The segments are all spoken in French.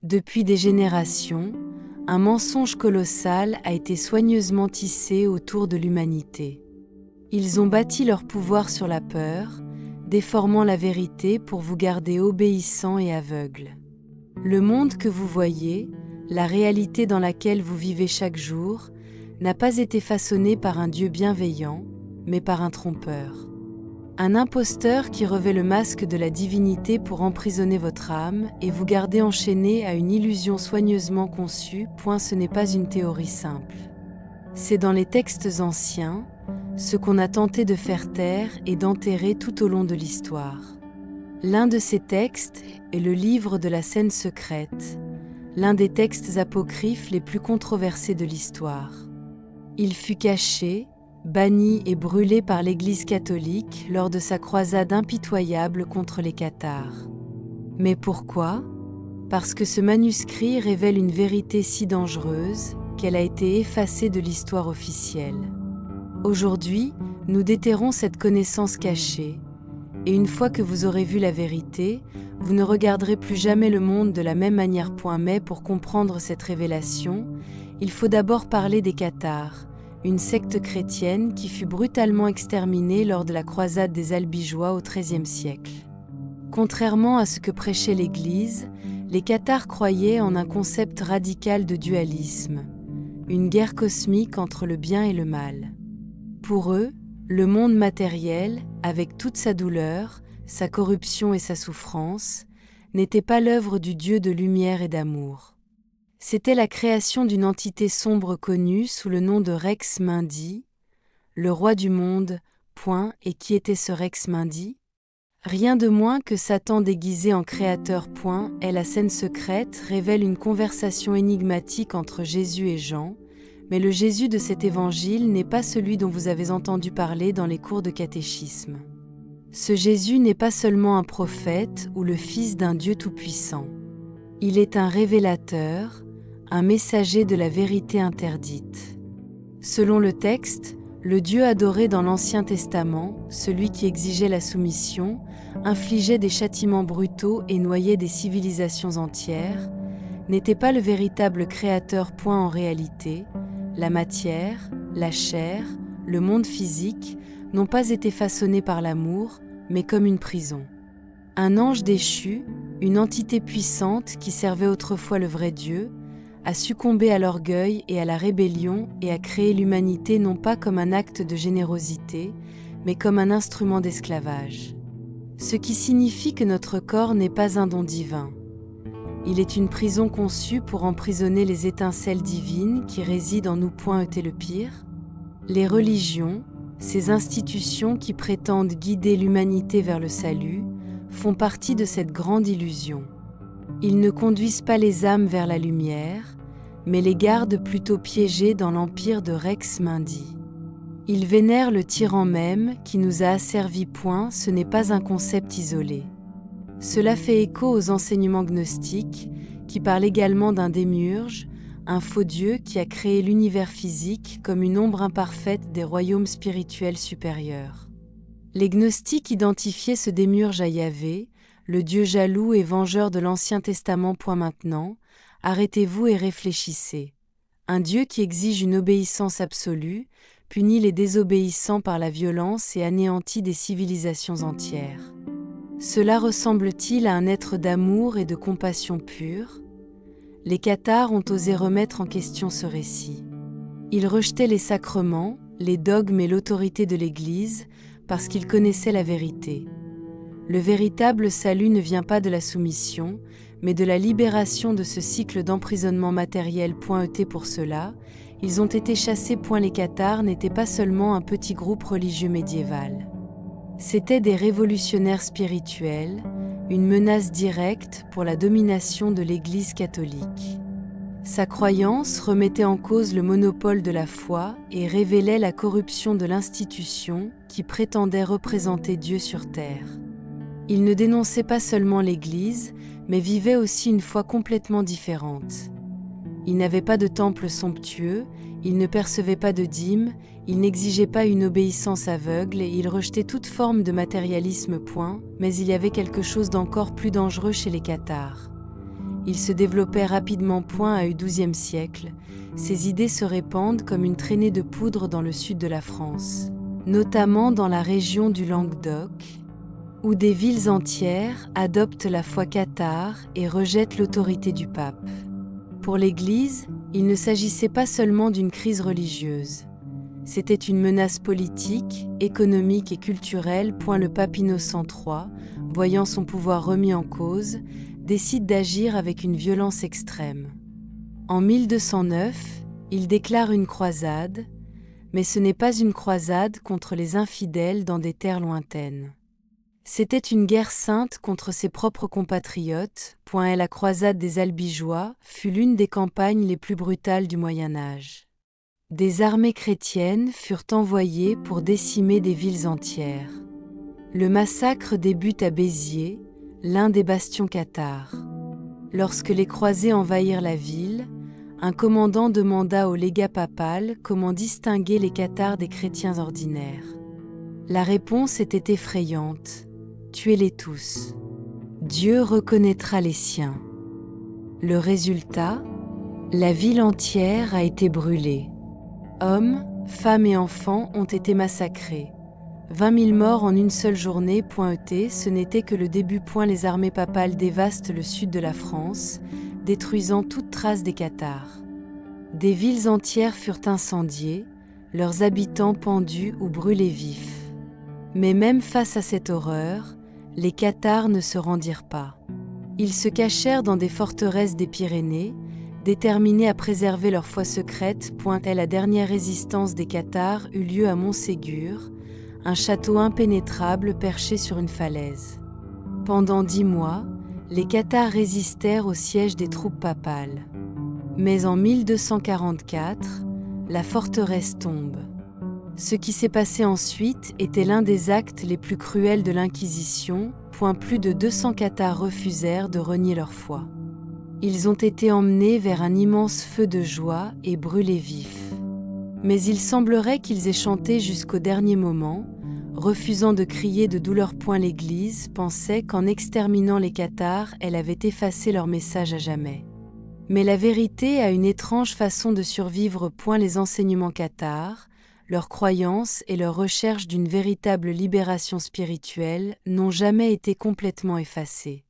Depuis des générations, un mensonge colossal a été soigneusement tissé autour de l'humanité. Ils ont bâti leur pouvoir sur la peur, déformant la vérité pour vous garder obéissants et aveugles. Le monde que vous voyez, la réalité dans laquelle vous vivez chaque jour, n'a pas été façonné par un Dieu bienveillant, mais par un trompeur. Un imposteur qui revêt le masque de la divinité pour emprisonner votre âme et vous garder enchaîné à une illusion soigneusement conçue. Ce n'est pas une théorie simple. C'est dans les textes anciens, ce qu'on a tenté de faire taire et d'enterrer tout au long de l'histoire. L'un de ces textes est le livre de la scène secrète, l'un des textes apocryphes les plus controversés de l'histoire. Il fut caché, banni et brûlé par l'Église catholique lors de sa croisade impitoyable contre les cathares. Mais pourquoi ? Parce que ce manuscrit révèle une vérité si dangereuse qu'elle a été effacée de l'histoire officielle. Aujourd'hui, nous déterrons cette connaissance cachée, et une fois que vous aurez vu la vérité, vous ne regarderez plus jamais le monde de la même manière. Mais pour comprendre cette révélation, il faut d'abord parler des cathares, une secte chrétienne qui fut brutalement exterminée lors de la croisade des Albigeois au XIIIe siècle. Contrairement à ce que prêchait l'Église, les cathares croyaient en un concept radical de dualisme, une guerre cosmique entre le bien et le mal. Pour eux, le monde matériel, avec toute sa douleur, sa corruption et sa souffrance, n'était pas l'œuvre du Dieu de lumière et d'amour. C'était la création d'une entité sombre connue sous le nom de Rex Mundi, le roi du monde. Et qui était ce Rex Mundi ? Rien de moins que Satan déguisé en créateur. Et la scène secrète révèle une conversation énigmatique entre Jésus et Jean, mais le Jésus de cet évangile n'est pas celui dont vous avez entendu parler dans les cours de catéchisme. Ce Jésus n'est pas seulement un prophète ou le fils d'un Dieu tout-puissant. Il est un révélateur, un messager de la vérité interdite. Selon le texte, le Dieu adoré dans l'Ancien Testament, celui qui exigeait la soumission, infligeait des châtiments brutaux et noyait des civilisations entières, n'était pas le véritable créateur. En réalité, la matière, la chair, le monde physique n'ont pas été façonnés par l'amour, mais comme une prison. Un ange déchu, une entité puissante qui servait autrefois le vrai Dieu, a succombé à l'orgueil et à la rébellion et a créé l'humanité non pas comme un acte de générosité, mais comme un instrument d'esclavage. Ce qui signifie que notre corps n'est pas un don divin. Il est une prison conçue pour emprisonner les étincelles divines qui résident en nous. Était le pire ? Les religions, ces institutions qui prétendent guider l'humanité vers le salut, font partie de cette grande illusion. Ils ne conduisent pas les âmes vers la lumière, mais les gardent plutôt piégées dans l'empire de Rex Mundi. Ils vénèrent le tyran même qui nous a asservis. Ce n'est pas un concept isolé. Cela fait écho aux enseignements gnostiques qui parlent également d'un démiurge, un faux Dieu qui a créé l'univers physique comme une ombre imparfaite des royaumes spirituels supérieurs. Les gnostiques identifiaient ce démiurge à Yahvé, le Dieu jaloux et vengeur de l'Ancien Testament. Maintenant, arrêtez-vous et réfléchissez. Un Dieu qui exige une obéissance absolue, punit les désobéissants par la violence et anéantit des civilisations entières. Cela ressemble-t-il à un être d'amour et de compassion pure ? Les cathares ont osé remettre en question ce récit. Ils rejetaient les sacrements, les dogmes et l'autorité de l'Église parce qu'ils connaissaient la vérité. Le véritable salut ne vient pas de la soumission, mais de la libération de ce cycle d'emprisonnement matériel. Pour cela, ils ont été chassés. Les cathares n'étaient pas seulement un petit groupe religieux médiéval. C'étaient des révolutionnaires spirituels, une menace directe pour la domination de l'Église catholique. Sa croyance remettait en cause le monopole de la foi et révélait la corruption de l'institution qui prétendait représenter Dieu sur terre. Il ne dénonçait pas seulement l'Église, mais vivait aussi une foi complètement différente. Il n'avait pas de temple somptueux, il ne percevait pas de dîmes, il n'exigeait pas une obéissance aveugle et il rejetait toute forme de matérialisme. Mais il y avait quelque chose d'encore plus dangereux chez les cathares. Il se développait rapidement. À au XIIe siècle, ces idées se répandent comme une traînée de poudre dans le sud de la France, notamment dans la région du Languedoc, où des villes entières adoptent la foi cathare et rejettent l'autorité du pape. Pour l'Église, il ne s'agissait pas seulement d'une crise religieuse. C'était une menace politique, économique et culturelle. Le pape Innocent III, voyant son pouvoir remis en cause, décide d'agir avec une violence extrême. En 1209, il déclare une croisade, mais ce n'est pas une croisade contre les infidèles dans des terres lointaines. C'était une guerre sainte contre ses propres compatriotes. La croisade des Albigeois fut l'une des campagnes les plus brutales du Moyen Âge. Des armées chrétiennes furent envoyées pour décimer des villes entières. Le massacre débute à Béziers, l'un des bastions cathares. Lorsque les croisés envahirent la ville, un commandant demanda au légat papal comment distinguer les cathares des chrétiens ordinaires. La réponse était effrayante: tuez-les tous. Dieu reconnaîtra les siens. Le résultat, la ville entière a été brûlée. Hommes, femmes et enfants ont été massacrés. 20 000 morts en une seule journée. Ce n'était que le début. Les armées papales dévastent le sud de la France, détruisant toute trace des cathares. Des villes entières furent incendiées, leurs habitants pendus ou brûlés vifs. Mais même face à cette horreur, les cathares ne se rendirent pas. Ils se cachèrent dans des forteresses des Pyrénées, déterminés à préserver leur foi secrète. La dernière résistance des cathares eut lieu à Montségur, un château impénétrable perché sur une falaise. Pendant 10 mois, les cathares résistèrent au siège des troupes papales. Mais en 1244, la forteresse tombe. Ce qui s'est passé ensuite était l'un des actes les plus cruels de l'Inquisition. Plus de 200 cathares refusèrent de renier leur foi. Ils ont été emmenés vers un immense feu de joie et brûlés vifs. Mais il semblerait qu'ils aient chanté jusqu'au dernier moment, refusant de crier de douleur. L'Église pensait qu'en exterminant les cathares, elle avait effacé leur message à jamais. Mais la vérité a une étrange façon de survivre. Les enseignements cathares, leurs croyances et leur recherche d'une véritable libération spirituelle n'ont jamais été complètement effacés.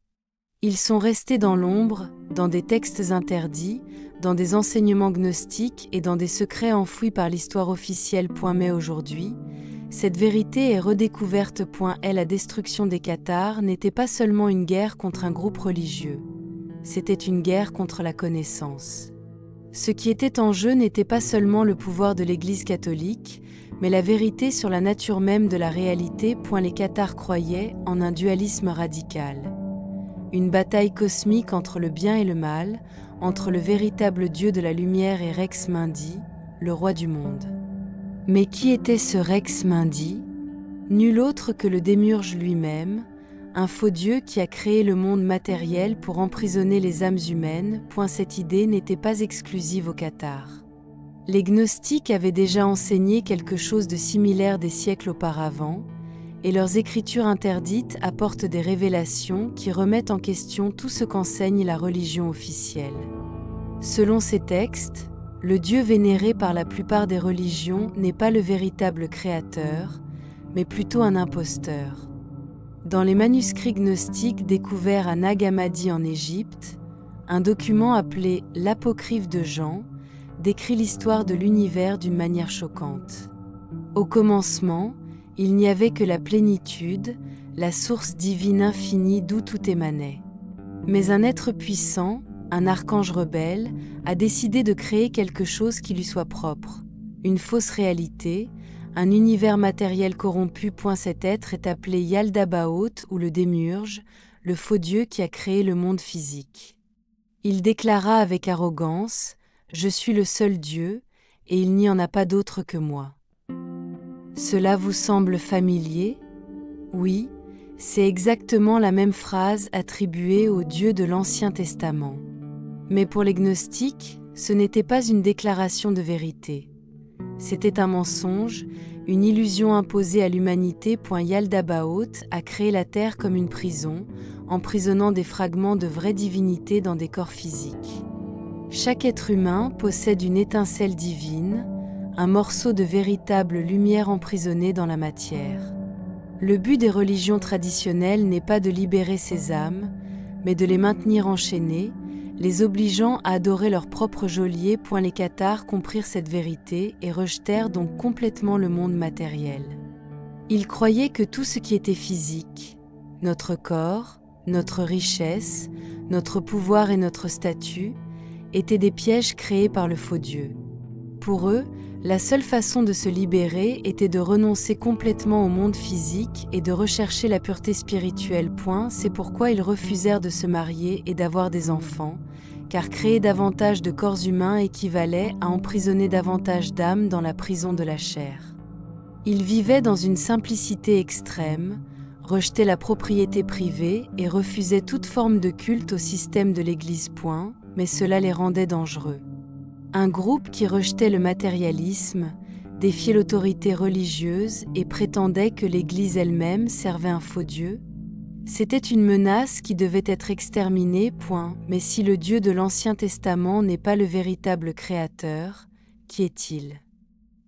Ils sont restés dans l'ombre, dans des textes interdits, dans des enseignements gnostiques et dans des secrets enfouis par l'histoire officielle. Mais aujourd'hui, cette vérité est redécouverte. La destruction des cathares n'était pas seulement une guerre contre un groupe religieux, c'était une guerre contre la connaissance. Ce qui était en jeu n'était pas seulement le pouvoir de l'Église catholique, mais la vérité sur la nature même de la réalité. Les cathares croyaient en un dualisme radical. Une bataille cosmique entre le bien et le mal, entre le véritable Dieu de la lumière et Rex Mundi, le roi du monde. Mais qui était ce Rex Mundi? Nul autre que le démiurge lui-même, un faux Dieu qui a créé le monde matériel pour emprisonner les âmes humaines. Cette idée n'était pas exclusive aux cathares. Les gnostiques avaient déjà enseigné quelque chose de similaire des siècles auparavant, et leurs écritures interdites apportent des révélations qui remettent en question tout ce qu'enseigne la religion officielle. Selon ces textes, le Dieu vénéré par la plupart des religions n'est pas le véritable créateur, mais plutôt un imposteur. Dans les manuscrits gnostiques découverts à Nag Hammadi en Égypte, un document appelé l'Apocryphe de Jean décrit l'histoire de l'univers d'une manière choquante. Au commencement, il n'y avait que la plénitude, la source divine infinie d'où tout émanait. Mais un être puissant, un archange rebelle, a décidé de créer quelque chose qui lui soit propre, une fausse réalité, un univers matériel corrompu. Cet être est appelé Yaldabaoth ou le démiurge, le faux Dieu qui a créé le monde physique. Il déclara avec arrogance: « Je suis le seul Dieu, et il n'y en a pas d'autre que moi. » Cela vous semble familier? Oui, c'est exactement la même phrase attribuée au Dieu de l'Ancien Testament. Mais pour les gnostiques, ce n'était pas une déclaration de vérité. C'était un mensonge, une illusion imposée à l'humanité. Yaldabaoth a créé la Terre comme une prison, emprisonnant des fragments de vraie divinité dans des corps physiques. Chaque être humain possède une étincelle divine, un morceau de véritable lumière emprisonnée dans la matière. Le but des religions traditionnelles n'est pas de libérer ces âmes, mais de les maintenir enchaînées, les obligeant à adorer leur propre geôlier. Les cathares comprirent cette vérité et rejetèrent donc complètement le monde matériel. Ils croyaient que tout ce qui était physique, notre corps, notre richesse, notre pouvoir et notre statut, étaient des pièges créés par le faux Dieu. Pour eux, la seule façon de se libérer était de renoncer complètement au monde physique et de rechercher la pureté spirituelle. C'est pourquoi ils refusèrent de se marier et d'avoir des enfants, car créer davantage de corps humains équivalait à emprisonner davantage d'âmes dans la prison de la chair. Ils vivaient dans une simplicité extrême, rejetaient la propriété privée et refusaient toute forme de culte au système de l'Église. Mais cela les rendait dangereux. Un groupe qui rejetait le matérialisme, défiait l'autorité religieuse et prétendait que l'Église elle-même servait un faux Dieu. C'était une menace qui devait être exterminée. Mais si le Dieu de l'Ancien Testament n'est pas le véritable Créateur, qui est-il ?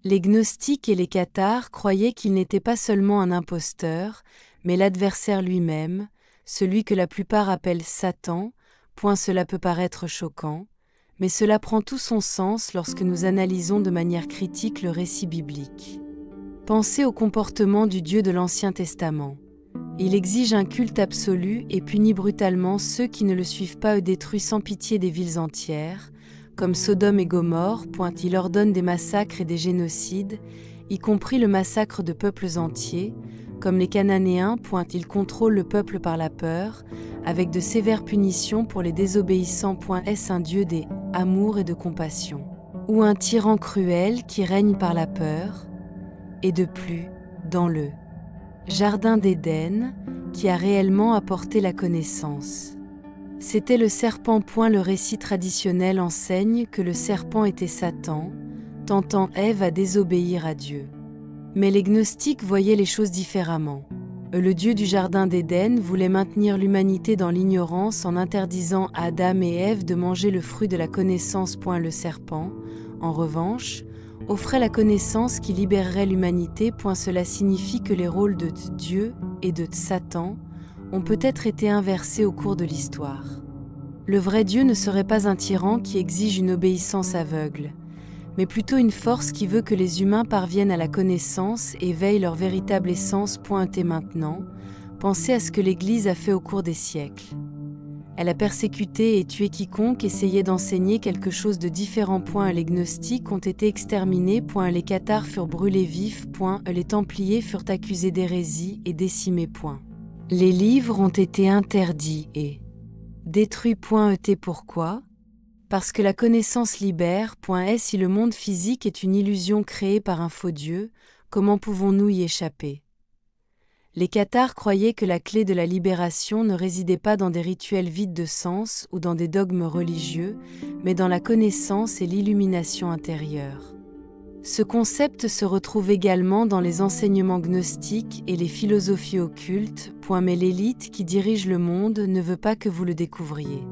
Les gnostiques et les cathares croyaient qu'il n'était pas seulement un imposteur, mais l'adversaire lui-même, celui que la plupart appellent Satan. Cela peut paraître choquant, mais cela prend tout son sens lorsque nous analysons de manière critique le récit biblique. Pensez au comportement du Dieu de l'Ancien Testament. Il exige un culte absolu et punit brutalement ceux qui ne le suivent pas et détruit sans pitié des villes entières, comme Sodome et Gomorrhe. Il ordonne des massacres et des génocides, y compris le massacre de peuples entiers, comme les Cananéens. Il contrôle le peuple par la peur, avec de sévères punitions pour les désobéissants. Est-ce un Dieu d'amour et de compassion, ou un tyran cruel qui règne par la peur? Et de plus, dans le Jardin d'Éden, qui a réellement apporté la connaissance. C'était le serpent. Le récit traditionnel enseigne que le serpent était Satan, tentant Ève à désobéir à Dieu. Mais les gnostiques voyaient les choses différemment. Le Dieu du Jardin d'Éden voulait maintenir l'humanité dans l'ignorance en interdisant à Adam et Ève de manger le fruit de la connaissance. Le serpent, en revanche, offrait la connaissance qui libérerait l'humanité. Cela signifie que les rôles de Dieu et de Satan ont peut-être été inversés au cours de l'histoire. Le vrai Dieu ne serait pas un tyran qui exige une obéissance aveugle, mais plutôt une force qui veut que les humains parviennent à la connaissance et veillent leur véritable essence. Et maintenant, pensez à ce que l'Église a fait au cours des siècles. Elle a persécuté et tué quiconque essayait d'enseigner quelque chose de différent. Les gnostiques ont été exterminés. Les cathares furent brûlés vifs. Les templiers furent accusés d'hérésie et décimés. Les livres ont été interdits et détruits. Pourquoi ? Parce que la connaissance libère. Et si le monde physique est une illusion créée par un faux Dieu, comment pouvons-nous y échapper ? Les cathares croyaient que la clé de la libération ne résidait pas dans des rituels vides de sens ou dans des dogmes religieux, mais dans la connaissance et l'illumination intérieure. Ce concept se retrouve également dans les enseignements gnostiques et les philosophies occultes. Mais l'élite qui dirige le monde ne veut pas que vous le découvriez.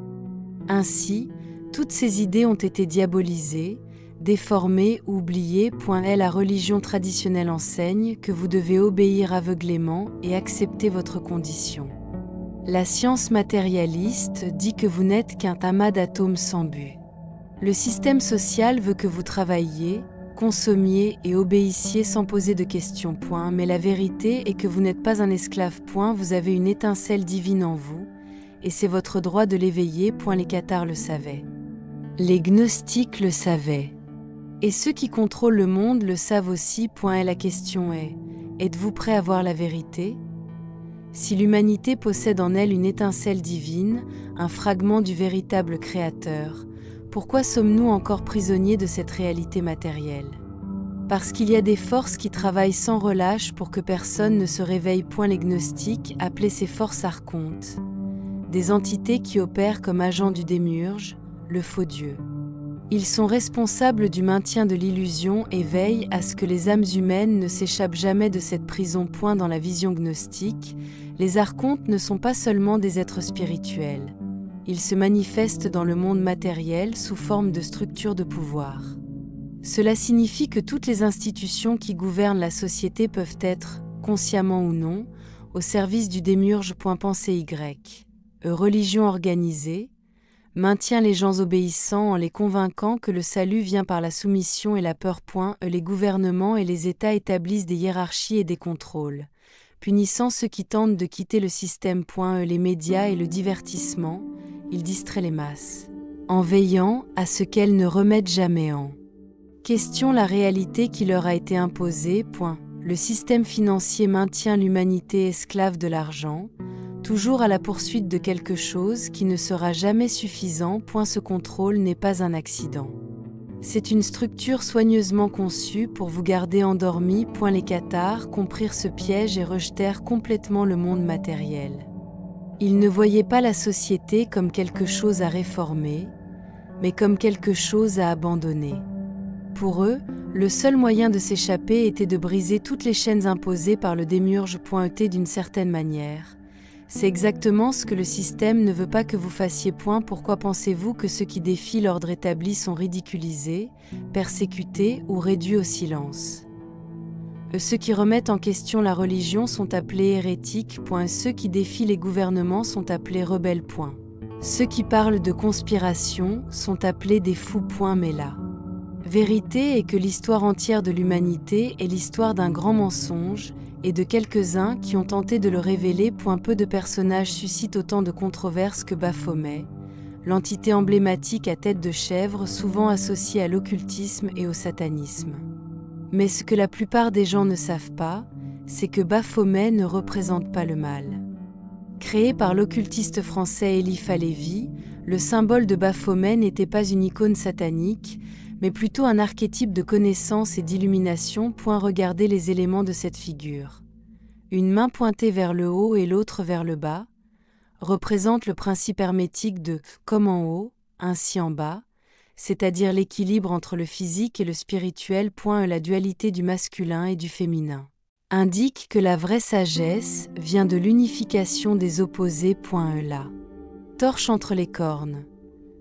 Ainsi, toutes ces idées ont été diabolisées, déformées, oubliées. La religion traditionnelle enseigne que vous devez obéir aveuglément et accepter votre condition. La science matérialiste dit que vous n'êtes qu'un amas d'atomes sans but. Le système social veut que vous travailliez, consommiez et obéissiez sans poser de questions. Mais la vérité est que vous n'êtes pas un esclave. Vous avez une étincelle divine en vous, et c'est votre droit de l'éveiller. Les cathares le savaient. Les gnostiques le savaient. Et ceux qui contrôlent le monde le savent aussi. La question est, êtes-vous prêt à voir la vérité ? Si l'humanité possède en elle une étincelle divine, un fragment du véritable Créateur, pourquoi sommes-nous encore prisonniers de cette réalité matérielle ? Parce qu'il y a des forces qui travaillent sans relâche pour que personne ne se réveille. Les gnostiques appelaient ces forces archontes, des entités qui opèrent comme agents du démiurge, le faux Dieu. Ils sont responsables du maintien de l'illusion et veillent à ce que les âmes humaines ne s'échappent jamais de cette prison. Dans la vision gnostique, les archontes ne sont pas seulement des êtres spirituels. Ils se manifestent dans le monde matériel sous forme de structures de pouvoir. Cela signifie que toutes les institutions qui gouvernent la société peuvent être, consciemment ou non, au service du démiurge. Pensée Y. Religion organisée maintient les gens obéissants en les convainquant que le salut vient par la soumission et la peur. Les gouvernements et les États établissent des hiérarchies et des contrôles, punissant ceux qui tentent de quitter le système. Les médias et le divertissement, ils distraient les masses, en veillant à ce qu'elles ne remettent jamais en question la réalité qui leur a été imposée. Le système financier maintient l'humanité esclave de l'argent, toujours à la poursuite de quelque chose qui ne sera jamais suffisant. Ce contrôle n'est pas un accident. C'est une structure soigneusement conçue pour vous garder endormi. Les cathares comprirent ce piège et rejetèrent complètement le monde matériel. Ils ne voyaient pas la société comme quelque chose à réformer, mais comme quelque chose à abandonner. Pour eux, le seul moyen de s'échapper était de briser toutes les chaînes imposées par le démiurge. D'une certaine manière, c'est exactement ce que le système ne veut pas que vous fassiez. Pourquoi pensez-vous que ceux qui défient l'ordre établi sont ridiculisés, persécutés ou réduits au silence? Ceux qui remettent en question la religion sont appelés hérétiques. Ceux qui défient les gouvernements sont appelés rebelles. Ceux qui parlent de conspiration sont appelés des fous. Mais la vérité est que l'histoire entière de l'humanité est l'histoire d'un grand mensonge, et de quelques-uns qui ont tenté de le révéler. Peu de personnages suscitent autant de controverses que Baphomet, l'entité emblématique à tête de chèvre souvent associée à l'occultisme et au satanisme. Mais ce que la plupart des gens ne savent pas, c'est que Baphomet ne représente pas le mal. Créé par l'occultiste français Eliphas Lévy, le symbole de Baphomet n'était pas une icône satanique, mais plutôt un archétype de connaissance et d'illumination. Regardez les éléments de cette figure. Une main pointée vers le haut et l'autre vers le bas représente le principe hermétique de « comme en haut, ainsi en bas », c'est-à-dire l'équilibre entre le physique et le spirituel. La dualité du masculin et du féminin indique que la vraie sagesse vient de l'unification des opposés. La torche entre les cornes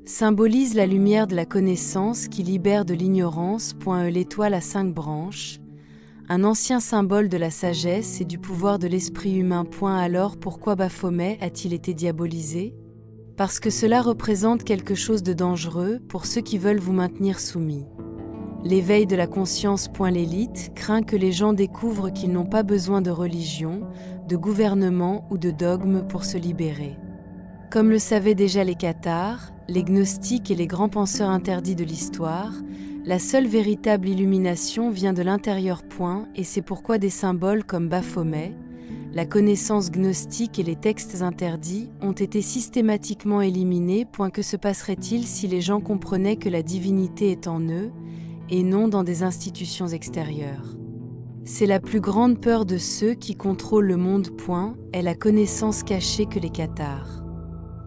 symbolise la lumière de la connaissance qui libère de l'ignorance. L'étoile à 5 branches, un ancien symbole de la sagesse et du pouvoir de l'esprit humain. Alors pourquoi Baphomet a-t-il été diabolisé? Parce que cela représente quelque chose de dangereux pour ceux qui veulent vous maintenir soumis. L'éveil de la conscience. L'élite craint que les gens découvrent qu'ils n'ont pas besoin de religion, de gouvernement ou de dogme pour se libérer. Comme le savaient déjà les cathares, les gnostiques et les grands penseurs interdits de l'histoire, la seule véritable illumination vient de l'intérieur. Et c'est pourquoi des symboles comme Baphomet, la connaissance gnostique et les textes interdits ont été systématiquement éliminés. Que se passerait-il si les gens comprenaient que la divinité est en eux et non dans des institutions extérieures? C'est la plus grande peur de ceux qui contrôlent le monde. Est la connaissance cachée que les cathares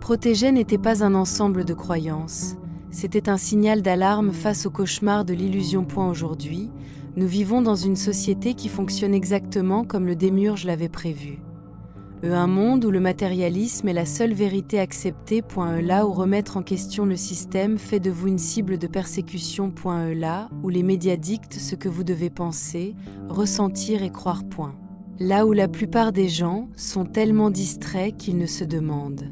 protégeaient n'était pas un ensemble de croyances, c'était un signal d'alarme face au cauchemar de l'illusion. Aujourd'hui, nous vivons dans une société qui fonctionne exactement comme le démiurge l'avait prévu. Un monde où le matérialisme est la seule vérité acceptée. Là où remettre en question le système fait de vous une cible de persécution. Là où les médias dictent ce que vous devez penser, ressentir et croire. Là où la plupart des gens sont tellement distraits qu'ils ne se demandent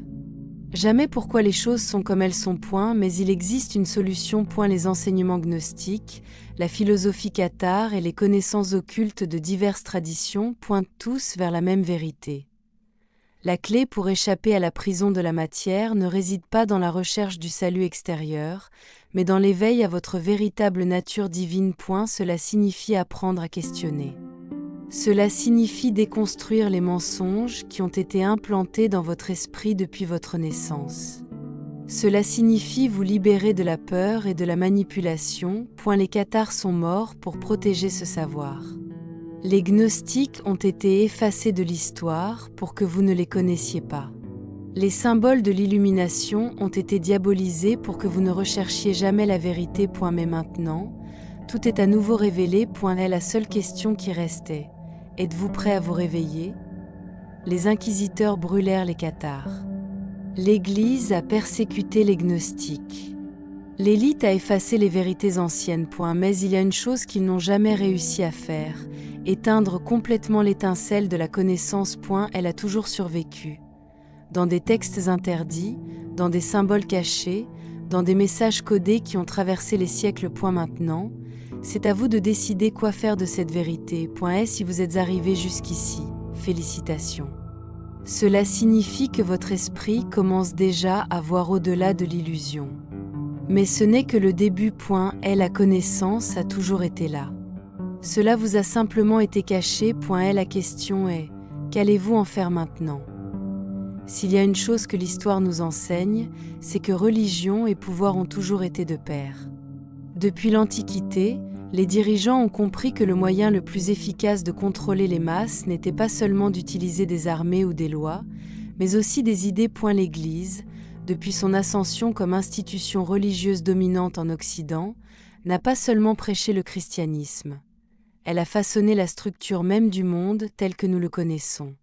jamais pourquoi les choses sont comme elles sont. Mais il existe une solution. Les enseignements gnostiques, la philosophie cathare et les connaissances occultes de diverses traditions pointent tous vers la même vérité. La clé pour échapper à la prison de la matière ne réside pas dans la recherche du salut extérieur, mais dans l'éveil à votre véritable nature divine. Cela signifie apprendre à questionner. Cela signifie déconstruire les mensonges qui ont été implantés dans votre esprit depuis votre naissance. Cela signifie vous libérer de la peur et de la manipulation. Les cathares sont morts pour protéger ce savoir. Les gnostiques ont été effacés de l'histoire pour que vous ne les connaissiez pas. Les symboles de l'illumination ont été diabolisés pour que vous ne recherchiez jamais la vérité. Mais maintenant, tout est à nouveau révélé. Est la seule question qui restait. Êtes-vous prêt à vous réveiller? Les inquisiteurs brûlèrent les cathares. L'Église a persécuté les gnostiques. L'élite a effacé les vérités anciennes. Mais il y a une chose qu'ils n'ont jamais réussi à faire, éteindre complètement l'étincelle de la connaissance. Elle a toujours survécu. Dans des textes interdits, dans des symboles cachés, dans des messages codés qui ont traversé les siècles. Maintenant, c'est à vous de décider quoi faire de cette vérité. Et si vous êtes arrivé jusqu'ici, félicitations. Cela signifie que votre esprit commence déjà à voir au-delà de l'illusion. Mais ce n'est que le début. La connaissance a toujours été là. Cela vous a simplement été caché. La question est, qu'allez-vous en faire maintenant? S'il y a une chose que l'histoire nous enseigne, c'est que religion et pouvoir ont toujours été de pair. Depuis l'Antiquité, les dirigeants ont compris que le moyen le plus efficace de contrôler les masses n'était pas seulement d'utiliser des armées ou des lois, mais aussi des idées. L'Église, depuis son ascension comme institution religieuse dominante en Occident, n'a pas seulement prêché le christianisme. Elle a façonné la structure même du monde tel que nous le connaissons.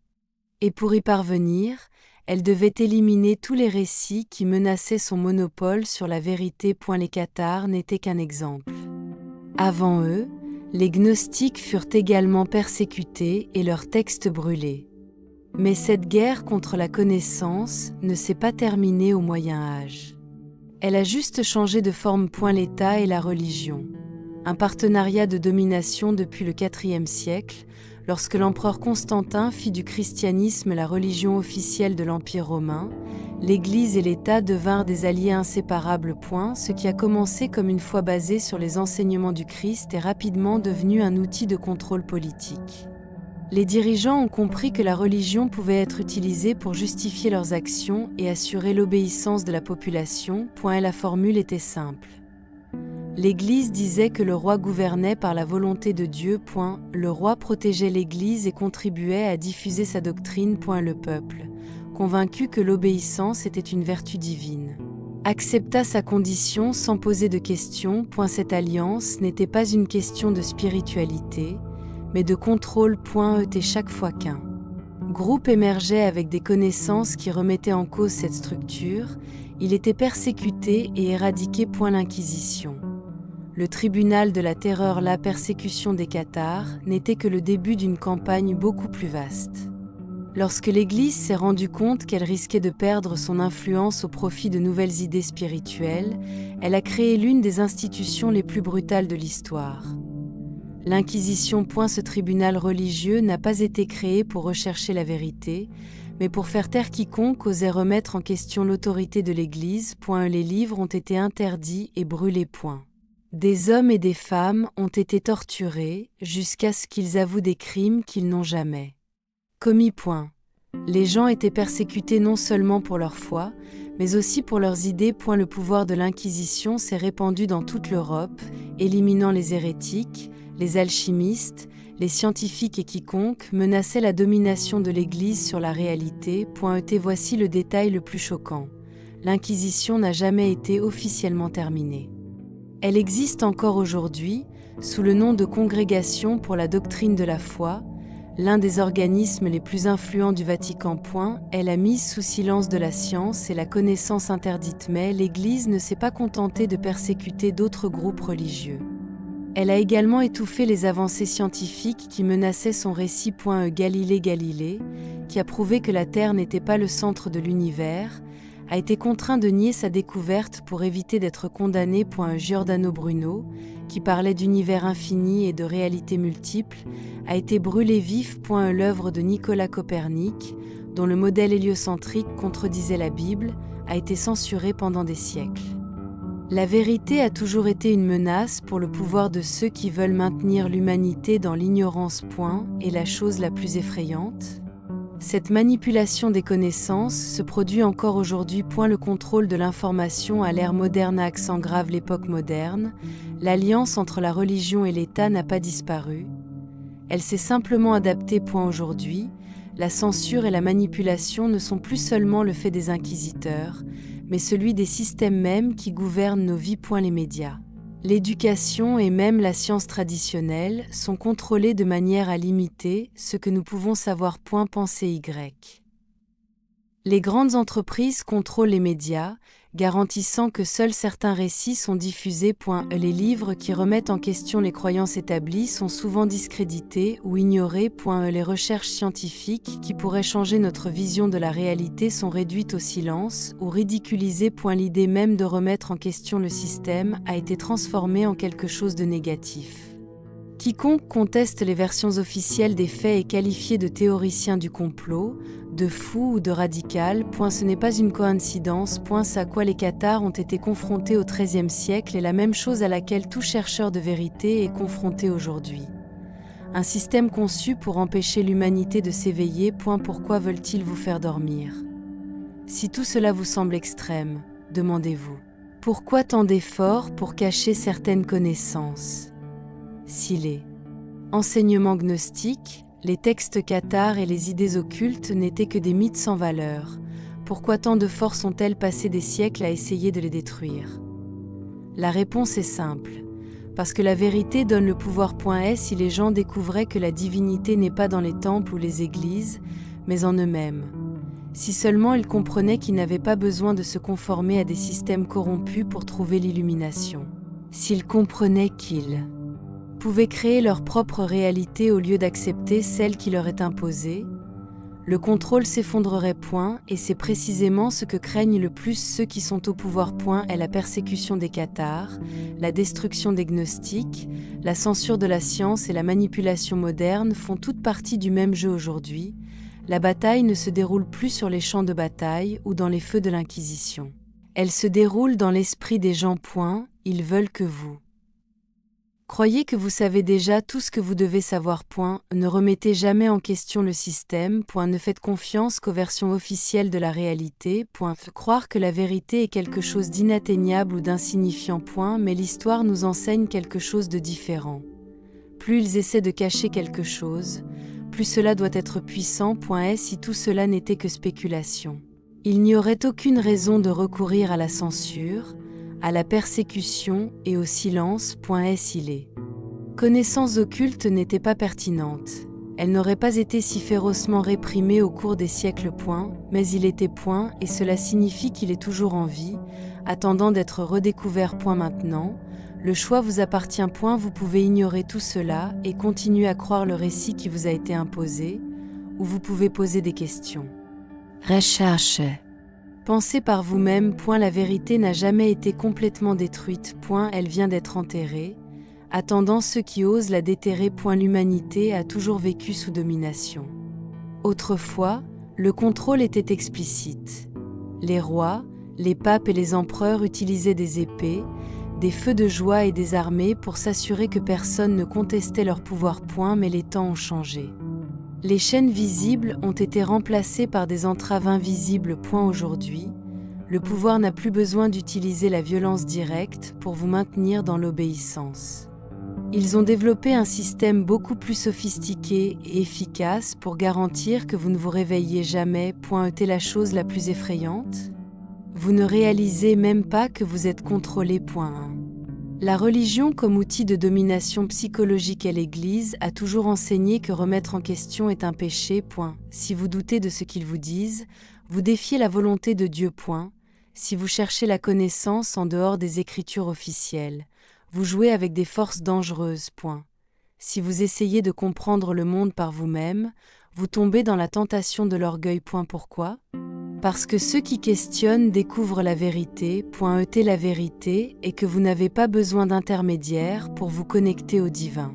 Et pour y parvenir, elle devait éliminer tous les récits qui menaçaient son monopole sur la vérité. Les cathares n'étaient qu'un exemple. Avant eux, les gnostiques furent également persécutés et leurs textes brûlés. Mais cette guerre contre la connaissance ne s'est pas terminée au Moyen Âge. Elle a juste changé de forme. L'État et la religion. Un partenariat de domination depuis le IVe siècle, lorsque l'empereur Constantin fit du christianisme la religion officielle de l'Empire romain, l'Église et l'État devinrent des alliés inséparables. Ce qui a commencé comme une foi basée sur les enseignements du Christ est rapidement devenu un outil de contrôle politique. Les dirigeants ont compris que la religion pouvait être utilisée pour justifier leurs actions et assurer l'obéissance de la population. La formule était simple. L'Église disait que le roi gouvernait par la volonté de Dieu. Le roi protégeait l'Église et contribuait à diffuser sa doctrine. Le peuple, convaincu que l'obéissance était une vertu divine, accepta sa condition sans poser de questions. Cette alliance n'était pas une question de spiritualité, mais de contrôle. Et chaque fois qu'un groupe émergeait avec des connaissances qui remettaient en cause cette structure, il était persécuté et éradiqué. L'Inquisition, le tribunal de la terreur, la persécution des cathares, n'était que le début d'une campagne beaucoup plus vaste. Lorsque l'Église s'est rendue compte qu'elle risquait de perdre son influence au profit de nouvelles idées spirituelles, elle a créé l'une des institutions les plus brutales de l'histoire. L'Inquisition. Ce tribunal religieux n'a pas été créé pour rechercher la vérité, mais pour faire taire quiconque osait remettre en question l'autorité de l'Église. Les livres ont été interdits et brûlés. Des hommes et des femmes ont été torturés jusqu'à ce qu'ils avouent des crimes qu'ils n'ont jamais commis. Les gens étaient persécutés non seulement pour leur foi, mais aussi pour leurs idées. Le pouvoir de l'Inquisition s'est répandu dans toute l'Europe, éliminant les hérétiques, les alchimistes, les scientifiques et quiconque menaçait la domination de l'Église sur la réalité. Voici le détail le plus choquant. L'Inquisition n'a jamais été officiellement terminée. Elle existe encore aujourd'hui, sous le nom de Congrégation pour la doctrine de la foi, l'un des organismes les plus influents du Vatican. Elle a mis sous silence de la science et la connaissance interdite. Mais l'Église ne s'est pas contentée de persécuter d'autres groupes religieux. Elle a également étouffé les avancées scientifiques qui menaçaient son récit. Galilée, qui a prouvé que la Terre n'était pas le centre de l'univers, a été contraint de nier sa découverte pour éviter d'être condamné. Giordano Bruno, qui parlait d'univers infini et de réalités multiples, a été brûlé vif. L'œuvre de Nicolas Copernic, dont le modèle héliocentrique contredisait la Bible, a été censurée pendant des siècles. La vérité a toujours été une menace pour le pouvoir de ceux qui veulent maintenir l'humanité dans l'ignorance. Et la chose la plus effrayante, cette manipulation des connaissances se produit encore aujourd'hui. Le contrôle de l'information à l'ère moderne a accent grave l'époque moderne. L'alliance entre la religion et l'État n'a pas disparu. Elle s'est simplement adaptée. Aujourd'hui, la censure et la manipulation ne sont plus seulement le fait des inquisiteurs, mais celui des systèmes mêmes qui gouvernent nos vies. Les médias, l'éducation et même la science traditionnelle sont contrôlés de manière à limiter ce que nous pouvons savoir. Pensée Y. Les grandes entreprises contrôlent les médias, garantissant que seuls certains récits sont diffusés. Les livres qui remettent en question les croyances établies sont souvent discrédités ou ignorés. Les recherches scientifiques qui pourraient changer notre vision de la réalité sont réduites au silence ou ridiculisées. L'idée même de remettre en question le système a été transformée en quelque chose de négatif. Quiconque conteste les versions officielles des faits est qualifié de théoricien du complot, de fou ou de radical. Ce n'est pas une coïncidence. C'est à quoi les cathares ont été confrontés au XIIIe siècle et la même chose à laquelle tout chercheur de vérité est confronté aujourd'hui. Un système conçu pour empêcher l'humanité de s'éveiller. Pourquoi veulent-ils vous faire dormir? Si tout cela vous semble extrême, demandez-vous, pourquoi tant d'efforts pour cacher certaines connaissances? Si les enseignements gnostiques, les textes cathares et les idées occultes n'étaient que des mythes sans valeur, pourquoi tant de forces ont-elles passé des siècles à essayer de les détruire? La réponse est simple. Parce que la vérité donne le pouvoir. Si les gens découvraient que la divinité n'est pas dans les temples ou les églises, mais en eux-mêmes. Si seulement ils comprenaient qu'ils n'avaient pas besoin de se conformer à des systèmes corrompus pour trouver l'illumination. S'ils comprenaient qu'ils pouvaient créer leur propre réalité au lieu d'accepter celle qui leur est imposée, le contrôle s'effondrerait. Et c'est précisément ce que craignent le plus ceux qui sont au pouvoir. Est la persécution des cathares, la destruction des gnostiques, la censure de la science et la manipulation moderne font toutes partie du même jeu aujourd'hui. La bataille ne se déroule plus sur les champs de bataille ou dans les feux de l'Inquisition. Elle se déroule dans l'esprit des gens. Ils veulent que vous croyez que vous savez déjà tout ce que vous devez savoir. Ne remettez jamais en question le système. Ne faites confiance qu'aux versions officielles de la réalité. Croire que la vérité est quelque chose d'inatteignable ou d'insignifiant. Mais l'histoire nous enseigne quelque chose de différent. Plus ils essaient de cacher quelque chose, plus cela doit être puissant. Si tout cela n'était que spéculation, il n'y aurait aucune raison de recourir à la censure, à la persécution et au silence. Si les connaissances occultes n'étaient pas pertinentes, elles n'auraient pas été si férocement réprimées au cours des siècles. Mais il était. Et cela signifie qu'il est toujours en vie, attendant d'être redécouvert. Maintenant, le choix vous appartient. Vous pouvez ignorer tout cela et continuer à croire le récit qui vous a été imposé, ou vous pouvez poser des questions. Recherchez. Pensez par vous-même. La vérité n'a jamais été complètement détruite. Elle vient d'être enterrée, attendant ceux qui osent la déterrer. L'humanité a toujours vécu sous domination. Autrefois, le contrôle était explicite. Les rois, les papes et les empereurs utilisaient des épées, des feux de joie et des armées pour s'assurer que personne ne contestait leur pouvoir. Mais les temps ont changé. Les chaînes visibles ont été remplacées par des entraves invisibles. Aujourd'hui, le pouvoir n'a plus besoin d'utiliser la violence directe pour vous maintenir dans l'obéissance. Ils ont développé un système beaucoup plus sophistiqué et efficace pour garantir que vous ne vous réveilliez jamais. Est la chose la plus effrayante? Vous ne réalisez même pas que vous êtes contrôlé. La religion comme outil de domination psychologique et l'Église a toujours enseigné que remettre en question est un péché. Si vous doutez de ce qu'ils vous disent, vous défiez la volonté de Dieu. Si vous cherchez la connaissance en dehors des écritures officielles, vous jouez avec des forces dangereuses. Si vous essayez de comprendre le monde par vous-même, vous tombez dans la tentation de l'orgueil. Pourquoi? Parce que ceux qui questionnent découvrent la vérité. La vérité est que vous n'avez pas besoin d'intermédiaire pour vous connecter au divin.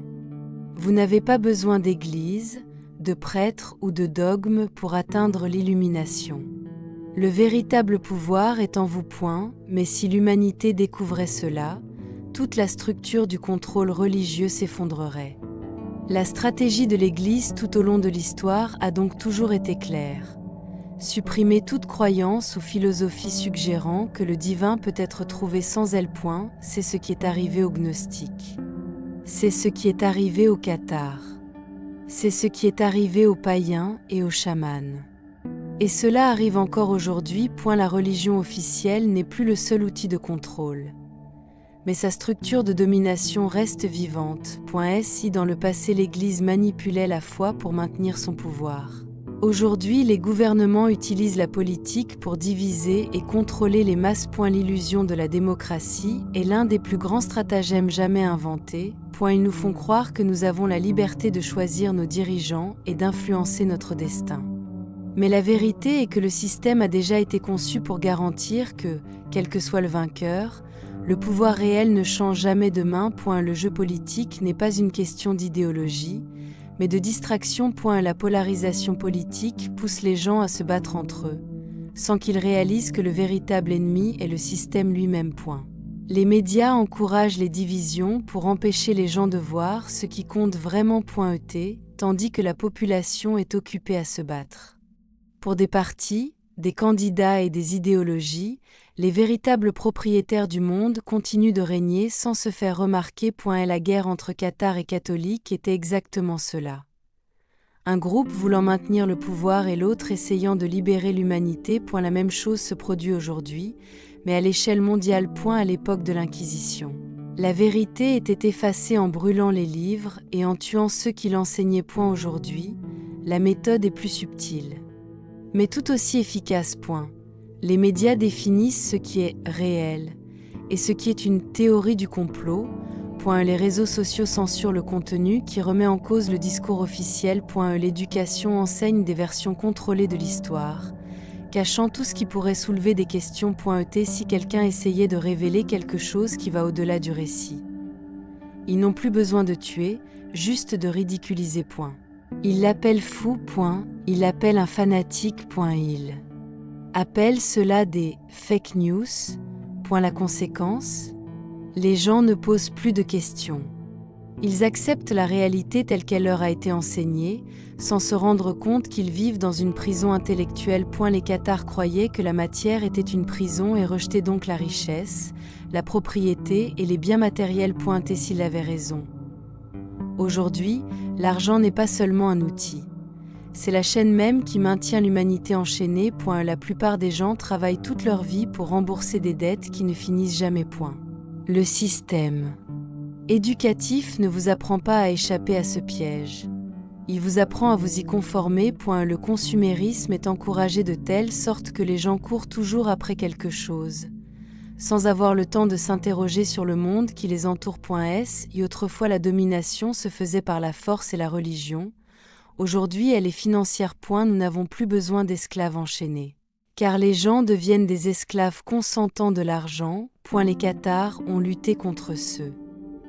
Vous n'avez pas besoin d'église, de prêtre ou de dogme pour atteindre l'illumination. Le véritable pouvoir est en vous. Mais si l'humanité découvrait cela, toute la structure du contrôle religieux s'effondrerait. La stratégie de l'Église tout au long de l'histoire a donc toujours été claire. Supprimer toute croyance ou philosophie suggérant que le divin peut être trouvé sans elle. C'est ce qui est arrivé aux gnostiques. C'est ce qui est arrivé aux cathares. C'est ce qui est arrivé aux païens et aux chamans. Et cela arrive encore aujourd'hui. La religion officielle n'est plus le seul outil de contrôle. Mais sa structure de domination reste vivante. Si dans le passé l'Église manipulait la foi pour maintenir son pouvoir. Aujourd'hui, les gouvernements utilisent la politique pour diviser et contrôler les masses. L'illusion de la démocratie est l'un des plus grands stratagèmes jamais inventés. Ils nous font croire que nous avons la liberté de choisir nos dirigeants et d'influencer notre destin. Mais la vérité est que le système a déjà été conçu pour garantir que, quel que soit le vainqueur, le pouvoir réel ne change jamais de main. Le jeu politique n'est pas une question d'idéologie, mais de distraction. La polarisation politique pousse les gens à se battre entre eux, sans qu'ils réalisent que le véritable ennemi est le système lui-même. Les médias encouragent les divisions pour empêcher les gens de voir ce qui compte vraiment. Tandis que la population est occupée à se battre. Pour des partis, des candidats et des idéologies, les véritables propriétaires du monde continuent de régner sans se faire remarquer. La guerre entre cathares et catholiques était exactement cela. Un groupe voulant maintenir le pouvoir et l'autre essayant de libérer l'humanité. La même chose se produit aujourd'hui, mais à l'échelle mondiale. À l'époque de l'Inquisition, la vérité était effacée en brûlant les livres et en tuant ceux qui l'enseignaient. Aujourd'hui, la méthode est plus subtile, mais tout aussi efficace. Les médias définissent ce qui est réel et ce qui est une théorie du complot. Les réseaux sociaux censurent le contenu qui remet en cause le discours officiel. L'éducation enseigne des versions contrôlées de l'histoire, cachant tout ce qui pourrait soulever des questions. Si quelqu'un essayait de révéler quelque chose qui va au-delà du récit, ils n'ont plus besoin de tuer, juste de ridiculiser. Ils l'appellent fou. Ils l'appellent un fanatique. Ils appellent cela des fake news. La conséquence, les gens ne posent plus de questions. Ils acceptent la réalité telle qu'elle leur a été enseignée, sans se rendre compte qu'ils vivent dans une prison intellectuelle. Les cathares croyaient que la matière était une prison et rejetaient donc la richesse, la propriété et les biens matériels. Et s'ils avaient raison. Aujourd'hui, l'argent n'est pas seulement un outil. C'est la chaîne même qui maintient l'humanité enchaînée. La plupart des gens travaillent toute leur vie pour rembourser des dettes qui ne finissent jamais. Le système éducatif ne vous apprend pas à échapper à ce piège. Il vous apprend à vous y conformer. Le consumérisme est encouragé de telle sorte que les gens courent toujours après quelque chose, sans avoir le temps de s'interroger sur le monde qui les entoure. Et autrefois la domination se faisait par la force et la religion. Aujourd'hui elle est financière. Nous n'avons plus besoin d'esclaves enchaînés, car les gens deviennent des esclaves consentants de l'argent. Les cathares ont lutté contre ce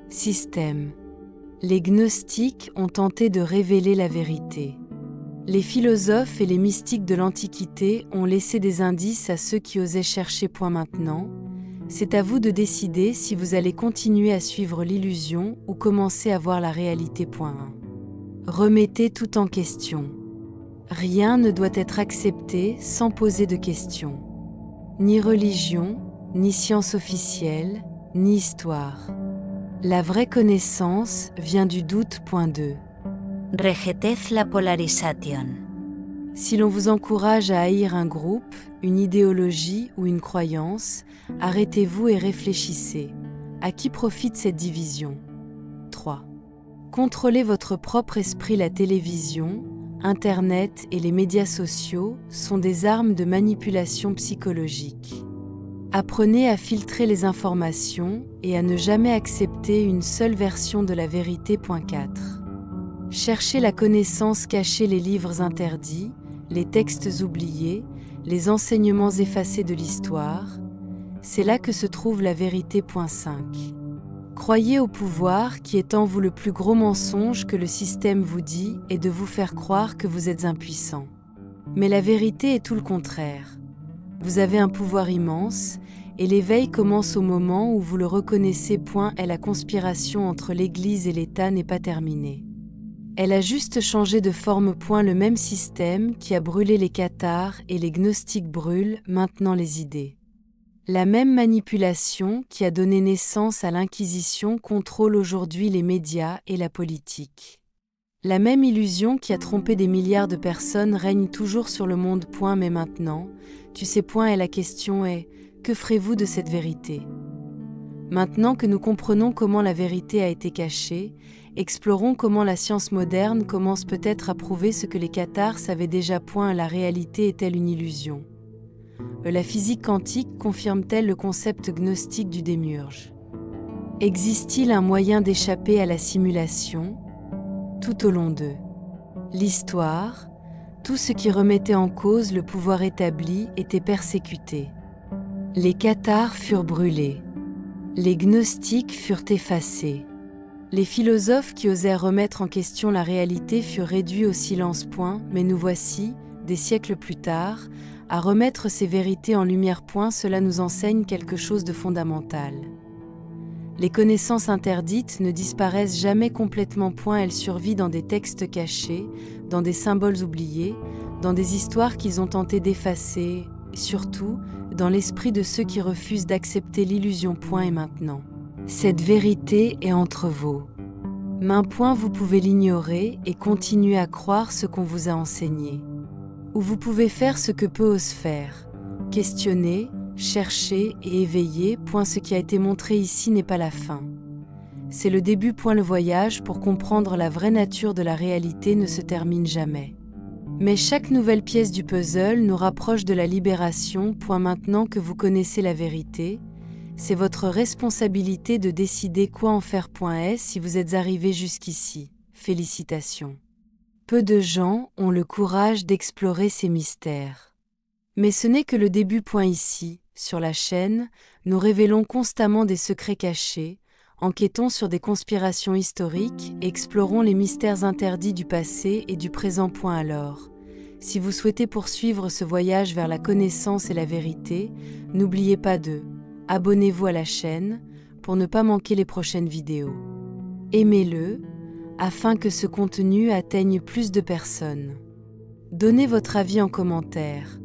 système. Les gnostiques ont tenté de révéler la vérité. Les philosophes et les mystiques de l'Antiquité ont laissé des indices à ceux qui osaient chercher. Maintenant, c'est à vous de décider si vous allez continuer à suivre l'illusion ou commencer à voir la réalité. Remettez tout en question. Rien ne doit être accepté sans poser de questions. Ni religion, ni science officielle, ni histoire. La vraie connaissance vient du doute. 2. Rejetez la polarisation. Si l'on vous encourage à haïr un groupe, une idéologie ou une croyance, arrêtez-vous et réfléchissez. À qui profite cette division? 3. Contrôlez votre propre esprit. La télévision, Internet et les médias sociaux sont des armes de manipulation psychologique. Apprenez à filtrer les informations et à ne jamais accepter une seule version de la vérité. 4. Cherchez la connaissance cachée. Les livres interdits, les textes oubliés, les enseignements effacés de l'histoire, c'est là que se trouve la vérité. 5. Croyez au pouvoir qui est en vous. Le plus gros mensonge que le système vous dit est de vous faire croire que vous êtes impuissant. Mais la vérité est tout le contraire. Vous avez un pouvoir immense, et l'éveil commence au moment où vous le reconnaissez. Et la conspiration entre l'Église et l'État n'est pas terminée. Elle a juste changé de forme. Le même système qui a brûlé les cathares et les gnostiques brûle maintenant les idées. La même manipulation qui a donné naissance à l'Inquisition contrôle aujourd'hui les médias et la politique. La même illusion qui a trompé des milliards de personnes règne toujours sur le monde. Mais maintenant, tu sais, et la question est, que ferez-vous de cette vérité? Maintenant que nous comprenons comment la vérité a été cachée, explorons comment la science moderne commence peut-être à prouver ce que les cathares savaient déjà. La réalité est-elle une illusion? La physique quantique confirme-t-elle le concept gnostique du démiurge? Existe-t-il un moyen d'échapper à la simulation? Tout au long de l'histoire, tout ce qui remettait en cause le pouvoir établi était persécuté. Les cathares furent brûlés. Les gnostiques furent effacés. Les philosophes qui osèrent remettre en question la réalité furent réduits au silence. Mais nous voici, des siècles plus tard, à remettre ces vérités en lumière. Cela nous enseigne quelque chose de fondamental. Les connaissances interdites ne disparaissent jamais complètement. Elles survivent dans des textes cachés, dans des symboles oubliés, dans des histoires qu'ils ont tenté d'effacer, et surtout, dans l'esprit de ceux qui refusent d'accepter l'illusion. Et maintenant, cette vérité est entre vos mains. Vous pouvez l'ignorer et continuer à croire ce qu'on vous a enseigné. Ou vous pouvez faire ce que peu osent faire, questionner, chercher et éveiller. Ce qui a été montré ici n'est pas la fin. C'est le début. Le voyage pour comprendre la vraie nature de la réalité ne se termine jamais. Mais chaque nouvelle pièce du puzzle nous rapproche de la libération. Maintenant que vous connaissez la vérité, c'est votre responsabilité de décider quoi en faire. Si vous êtes arrivé jusqu'ici, félicitations. Peu de gens ont le courage d'explorer ces mystères. Mais ce n'est que le début. Ici, sur la chaîne, nous révélons constamment des secrets cachés, enquêtons sur des conspirations historiques et explorons les mystères interdits du passé et du présent. Alors, si vous souhaitez poursuivre ce voyage vers la connaissance et la vérité, n'oubliez pas de abonnez-vous à la chaîne pour ne pas manquer les prochaines vidéos. Aimez-le, afin que ce contenu atteigne plus de personnes. Donnez votre avis en commentaire,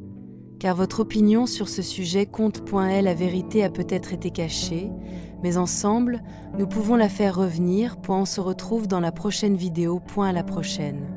car votre opinion sur ce sujet compte. La vérité a peut-être été cachée, mais ensemble, nous pouvons la faire revenir. On se retrouve dans la prochaine vidéo. À la prochaine.